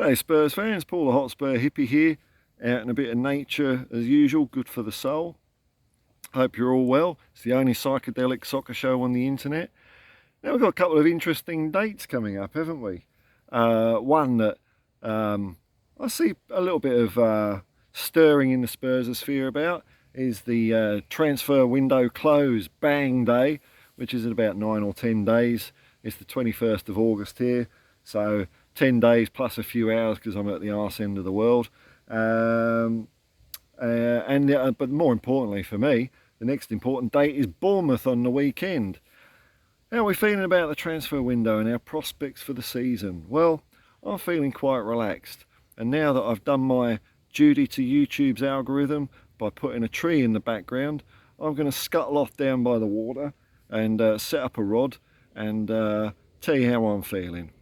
G'day Spurs fans, Paul the Hotspur hippie here, out in a bit of nature as usual, good for the soul. Hope you're all well. It's the only psychedelic soccer show on the internet. Now we've got a couple of interesting dates coming up, haven't we? One that I see a little bit of stirring in the Spursosphere about is the transfer window close bang day, which is in about 9 or 10 days. It's the 21st of August here, so 10 days plus a few hours because I'm at the arse end of the world. But more importantly for me, the next important date is Bournemouth on the weekend. How are we feeling about the transfer window and our prospects for the season? Well, I'm feeling quite relaxed. And now that I've done my duty to YouTube's algorithm by putting a tree in the background, I'm going to scuttle off down by the water and set up a rod and tell you how I'm feeling.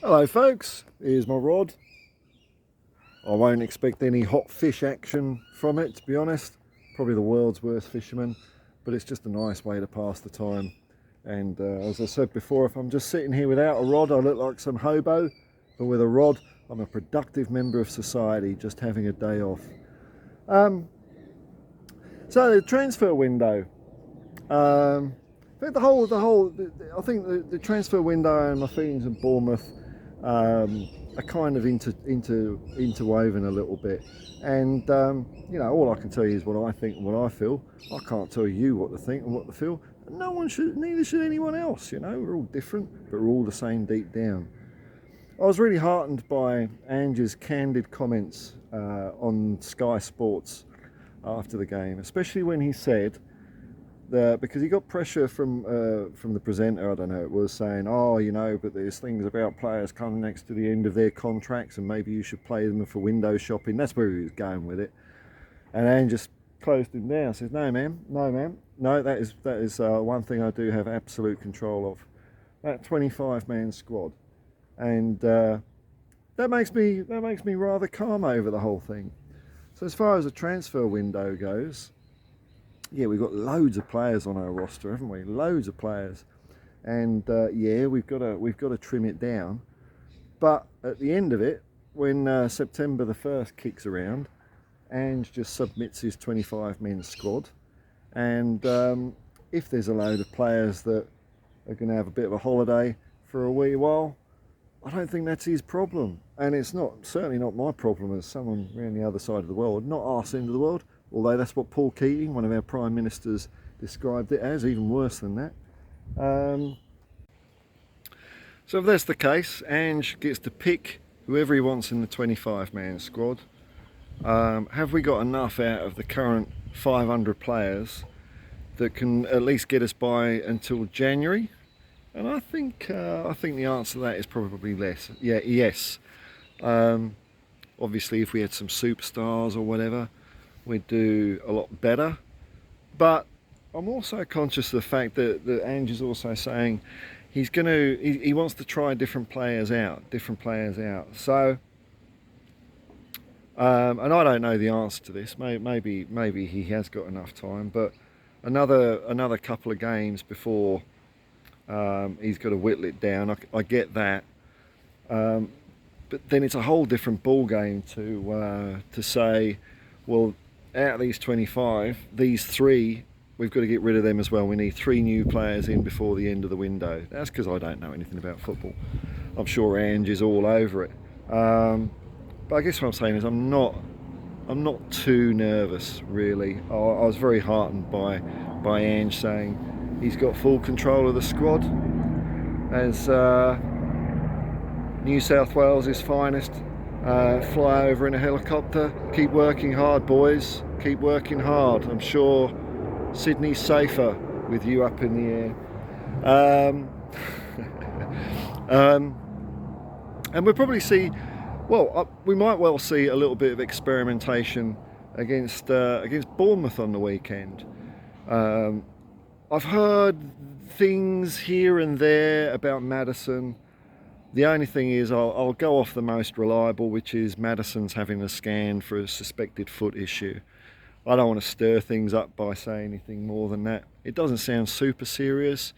Hello folks, here's my rod. I won't expect any hot fish action from it, to be honest. Probably the world's worst fisherman, but it's just a nice way to pass the time. And as I said before, if I'm just sitting here without a rod, I look like some hobo, but with a rod, I'm a productive member of society, just having a day off. So the transfer window. I think the transfer window and my feelings of Bournemouth are kind of interwoven a little bit, and you know, all I can tell you is what I think and what I feel. I can't tell you what to think and what to feel. No one should, neither should anyone else. You know, we're all different, but we're all the same deep down. I was really heartened by Ange's candid comments on Sky Sports after the game, especially when he said that, because he got pressure from the presenter, I don't know, it was saying, oh, you know, but there's things about players coming next to the end of their contracts and maybe you should play them for window shopping. That's where he was going with it. And Ange just closed him down, says, no ma'am, that is one thing I do have absolute control of, that 25-man squad. And that makes me rather calm over the whole thing. So as far as the transfer window goes, yeah, we've got loads of players on our roster, haven't we? Loads of players, and yeah, we've got to trim it down. But at the end of it, when September the 1st kicks around, Ange just submits his 25-man squad, and if there's a load of players that are going to have a bit of a holiday for a wee while, I don't think that's his problem, and it's certainly not my problem as someone around the other side of the world, not arse end of the world. Although that's what Paul Keating, one of our Prime Ministers, described it as, even worse than that. So if that's the case, Ange gets to pick whoever he wants in the 25-man squad. Have we got enough out of the current 500 players that can at least get us by until January? And I think the answer to that is probably less. Yeah, yes. Obviously, if we had some superstars or whatever, we'd do a lot better. But I'm also conscious of the fact that Ange is also saying he wants to try different players out. So, and I don't know the answer to this. Maybe he has got enough time, but another couple of games before he's got to whittle it down. I get that. But then it's a whole different ball game to say, well, out of these 25, these 3, we've got to get rid of them as well. We need 3 new players in before the end of the window. That's because I don't know anything about football. I'm sure Ange is all over it. But I guess what I'm saying is I'm not too nervous, really. I was very heartened by Ange saying he's got full control of the squad as New South Wales' finest. Fly over in a helicopter. Keep working hard, boys. Keep working hard. I'm sure Sydney's safer with you up in the air. And we'll probably see, we might well see a little bit of experimentation against Bournemouth on the weekend. I've heard things here and there about Maddison. The only thing is I'll go off the most reliable, which is Maddison's having a scan for a suspected foot issue. I don't want to stir things up by saying anything more than that. It doesn't sound super serious,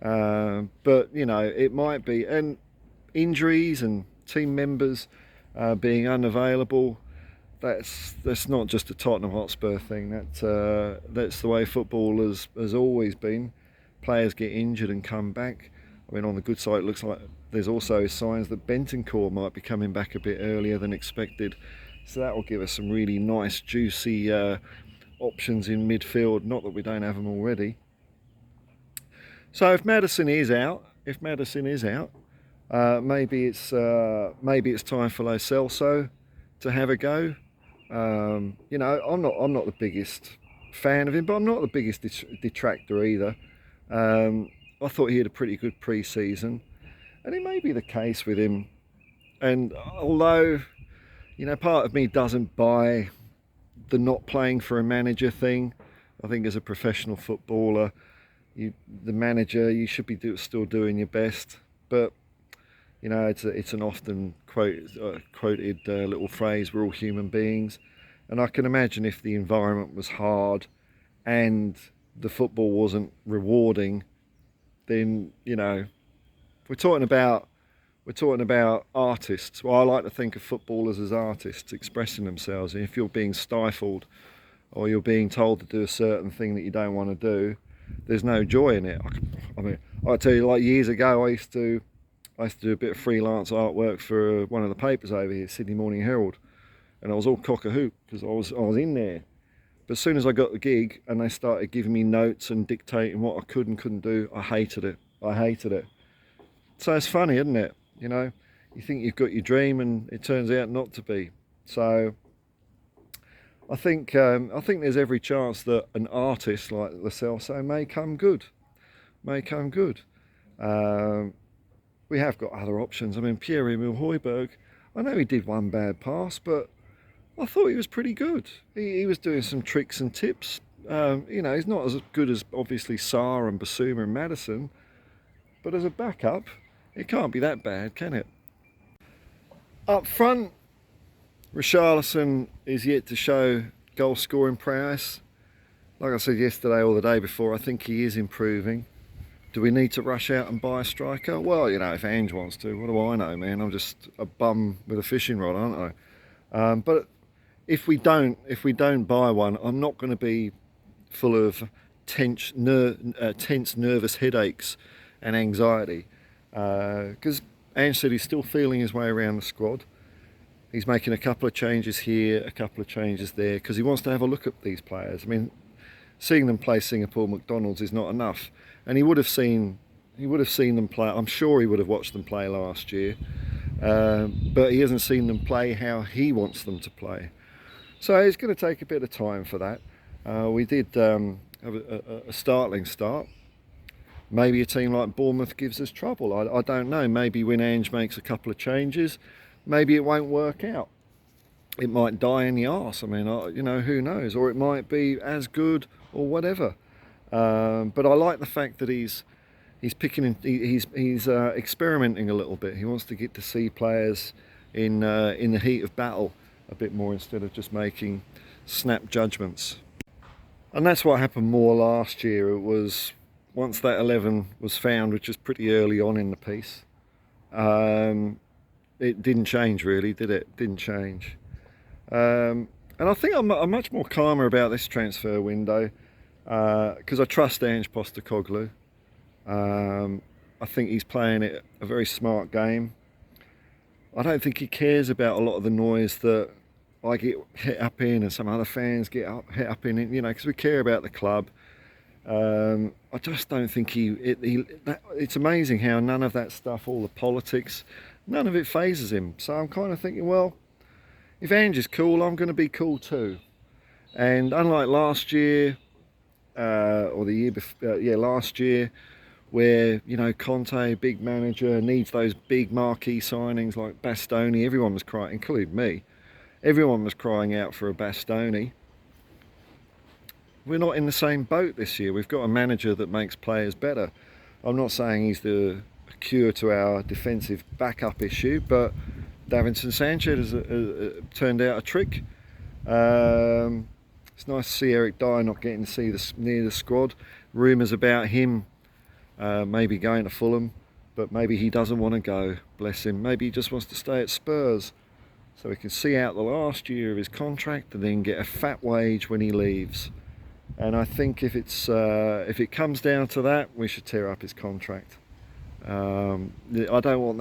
But you know, it might be, and injuries and team members being unavailable. That's not just a Tottenham Hotspur thing. That's the way football has always been. Players get injured and come back. I mean, on the good side, it looks like there's also signs that Bentancur might be coming back a bit earlier than expected. So that will give us some really nice, juicy options in midfield. Not that we don't have them already. So if Maddison is out, maybe it's time for Lo Celso to have a go. You know, I'm not the biggest fan of him, but I'm not the biggest detractor either. I thought he had a pretty good pre-season, and it may be the case with him. And although, you know, part of me doesn't buy the not playing for a manager thing, I think as a professional footballer, the manager, you should be still doing your best. But you know, it's an often quoted little phrase. We're all human beings, and I can imagine if the environment was hard and the football wasn't rewarding, then you know, we're talking about artists. Well, I like to think of footballers as artists expressing themselves. And if you're being stifled or you're being told to do a certain thing that you don't want to do, there's no joy in it. I mean, I tell you, like years ago, I used to do a bit of freelance artwork for one of the papers over here, Sydney Morning Herald, and I was all cock a hoop because I was in there. But as soon as I got the gig and they started giving me notes and dictating what I could and couldn't do, I hated it. So it's funny, isn't it? You know, you think you've got your dream and it turns out not to be. So I think there's every chance that an artist like Lo Celso may come good. We have got other options. I mean, Pierre-Emile Højbjerg, I know he did one bad pass, but I thought he was pretty good. He was doing some tricks and tips. You know, he's not as good as obviously Sarr and Basuma and Maddison, but as a backup, it can't be that bad, can it? Up front, Richarlison is yet to show goal scoring prowess. Like I said yesterday or the day before, I think he is improving. Do we need to rush out and buy a striker? Well, you know, if Ange wants to, what do I know, man? I'm just a bum with a fishing rod, aren't I? But if we don't buy one, I'm not going to be full of tense, nervous headaches and anxiety, because Ange said he's still feeling his way around the squad. He's making a couple of changes here, a couple of changes there, because he wants to have a look at these players. I mean, seeing them play Singapore McDonald's is not enough, and he would have seen them play. I'm sure he would have watched them play last year, but he hasn't seen them play how he wants them to play. So it's going to take a bit of time for that. We did have a startling start. Maybe a team like Bournemouth gives us trouble. I don't know. Maybe when Ange makes a couple of changes, maybe it won't work out. It might die in the arse. I mean, you know, who knows? Or it might be as good or whatever. But I like the fact that he's picking, he's experimenting a little bit. He wants to get to see players in the heat of battle a bit more instead of just making snap judgments. And that's what happened more last year. It was once that 11 was found, which was pretty early on in the piece. It didn't change really, did it? Didn't change. And I think I'm much more calmer about this transfer window because I trust Ange Postecoglou. I think he's playing it a very smart game. I don't think he cares about a lot of the noise that I get hit up in and some other fans get hit up in, you know, because we care about the club. I just don't think it's amazing how none of that stuff, all the politics, none of it phases him. So I'm kind of thinking, well, if Ange is cool, I'm going to be cool too. And unlike last year, or the year before, last year, where, you know, Conte, big manager, needs those big marquee signings like Bastoni, everyone was crying, including me, everyone was crying out for a Bastoni. We're not in the same boat this year. We've got a manager that makes players better. I'm not saying he's the cure to our defensive backup issue, but Davinson Sanchez has turned out a trick. It's nice to see Eric Dier not getting to see near the squad. Rumours about him maybe going to Fulham, but maybe he doesn't want to go, bless him. Maybe he just wants to stay at Spurs so he can see out the last year of his contract and then get a fat wage when he leaves. And I think if it comes down to that, we should tear up his contract. I don't want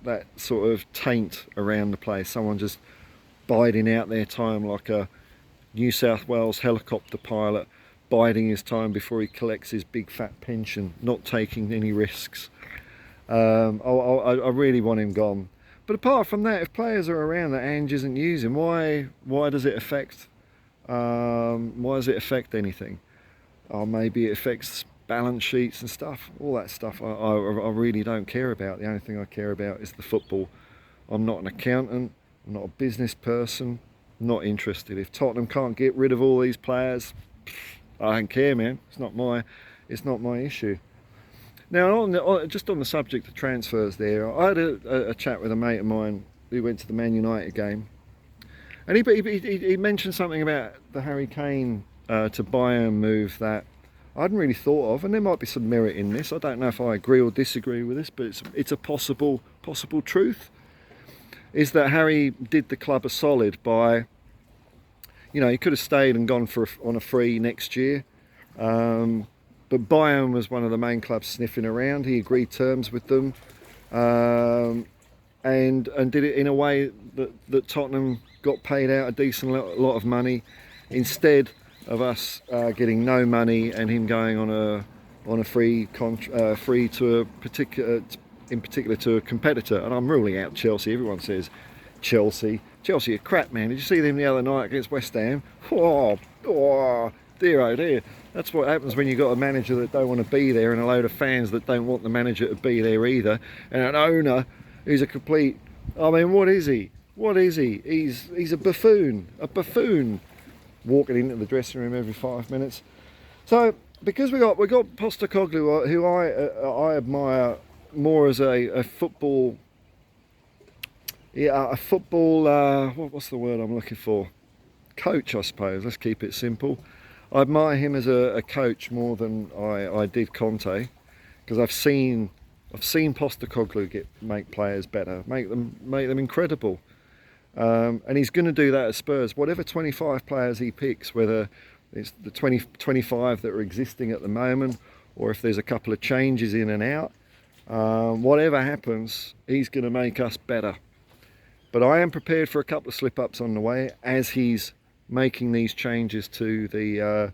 that sort of taint around the place. Someone just biding out their time like a New South Wales helicopter pilot, biding his time before he collects his big fat pension, not taking any risks. I really want him gone. But apart from that, if players are around that Ange isn't using, why does it affect? Why does it affect anything? Maybe it affects balance sheets and stuff. All that stuff I really don't care about. The only thing I care about is the football. I'm not an accountant. I'm not a business person. I'm not interested. If Tottenham can't get rid of all these players, I don't care, man. It's not my issue. Now, just on the subject of transfers there, I had a chat with a mate of mine who went to the Man United game, and he mentioned something about the Harry Kane to Bayern move that I hadn't really thought of, and there might be some merit in this. I don't know if I agree or disagree with this, but it's a possible truth. Is that Harry did the club a solid by, he could have stayed and gone on a free next year. But Bayern was one of the main clubs sniffing around. He agreed terms with them, and did it in a way that Tottenham got paid out a decent lot of money, instead of us getting no money and him going on a free to a particular, in particular to a competitor. And I'm ruling out Chelsea. Everyone says Chelsea are crap, man. Did you see them the other night against West Ham? Oh dear, oh dear. That's what happens when you've got a manager that don't want to be there and a load of fans that don't want the manager to be there either, and an owner who's a complete, what is he? He's a buffoon walking into the dressing room every 5 minutes. So because we got Postecoglou, who I admire more as a football, what's the word I'm looking for? Coach, I suppose. Let's keep it simple. I admire him as a coach more than I did Conte, because I've seen Postecoglou make players better, make them incredible, and he's going to do that at Spurs. Whatever 25 players he picks, whether it's the 25 that are existing at the moment, or if there's a couple of changes in and out, whatever happens, he's going to make us better. But I am prepared for a couple of slip-ups on the way as he's making these changes to the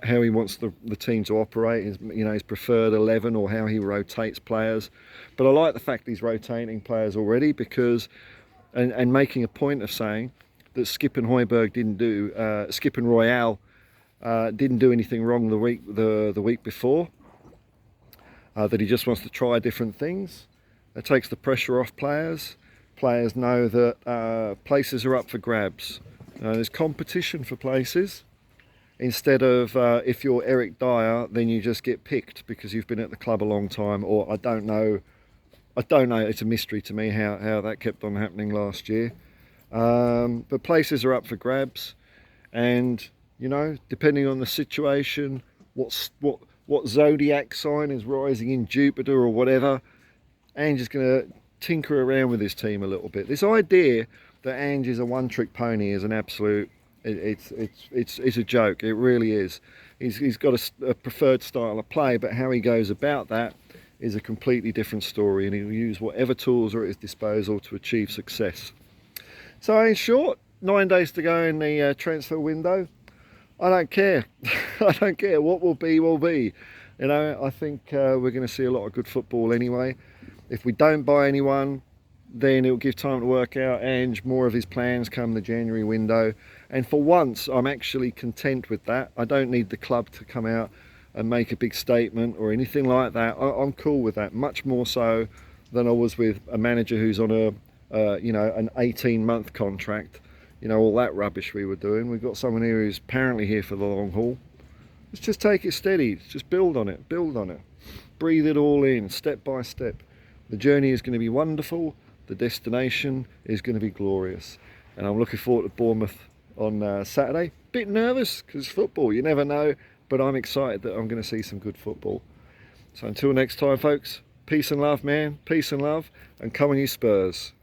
how he wants the team to operate, his preferred 11, or how he rotates players. But I like the fact he's rotating players already, because and making a point of saying that Skip and Royal didn't do anything wrong the week before, that he just wants to try different things. It takes the pressure off players. Players know that places are up for grabs. There's competition for places. Instead of if you're Eric Dier, then you just get picked because you've been at the club a long time. Or I don't know. It's a mystery to me how that kept on happening last year. But places are up for grabs, and depending on the situation, what zodiac sign is rising in Jupiter or whatever, Ange is going to tinker around with his team a little bit. This idea that Ange is a one-trick pony is an absolute. It's a joke. It really is. He's got a preferred style of play, but how he goes about that is a completely different story, and he'll use whatever tools are at his disposal to achieve success. So in short, 9 days to go in the transfer window. I don't care. I don't care. What will be, will be. I think we're going to see a lot of good football anyway. If we don't buy anyone, then it'll give time to work out Ange more of his plans come the January window. And for once, I'm actually content with that. I don't need the club to come out and make a big statement or anything like that. I'm cool with that, much more so than I was with a manager who's on an 18-month contract. All that rubbish we were doing. We've got someone here who's apparently here for the long haul. Let's just take it steady. Just build on it. Breathe it all in, step by step. The journey is going to be wonderful. The destination is going to be glorious. And I'm looking forward to Bournemouth on Saturday. Bit nervous because football, you never know. but I'm excited that I'm going to see some good football. So until next time, folks, peace and love, man. Peace and love, and come on you Spurs.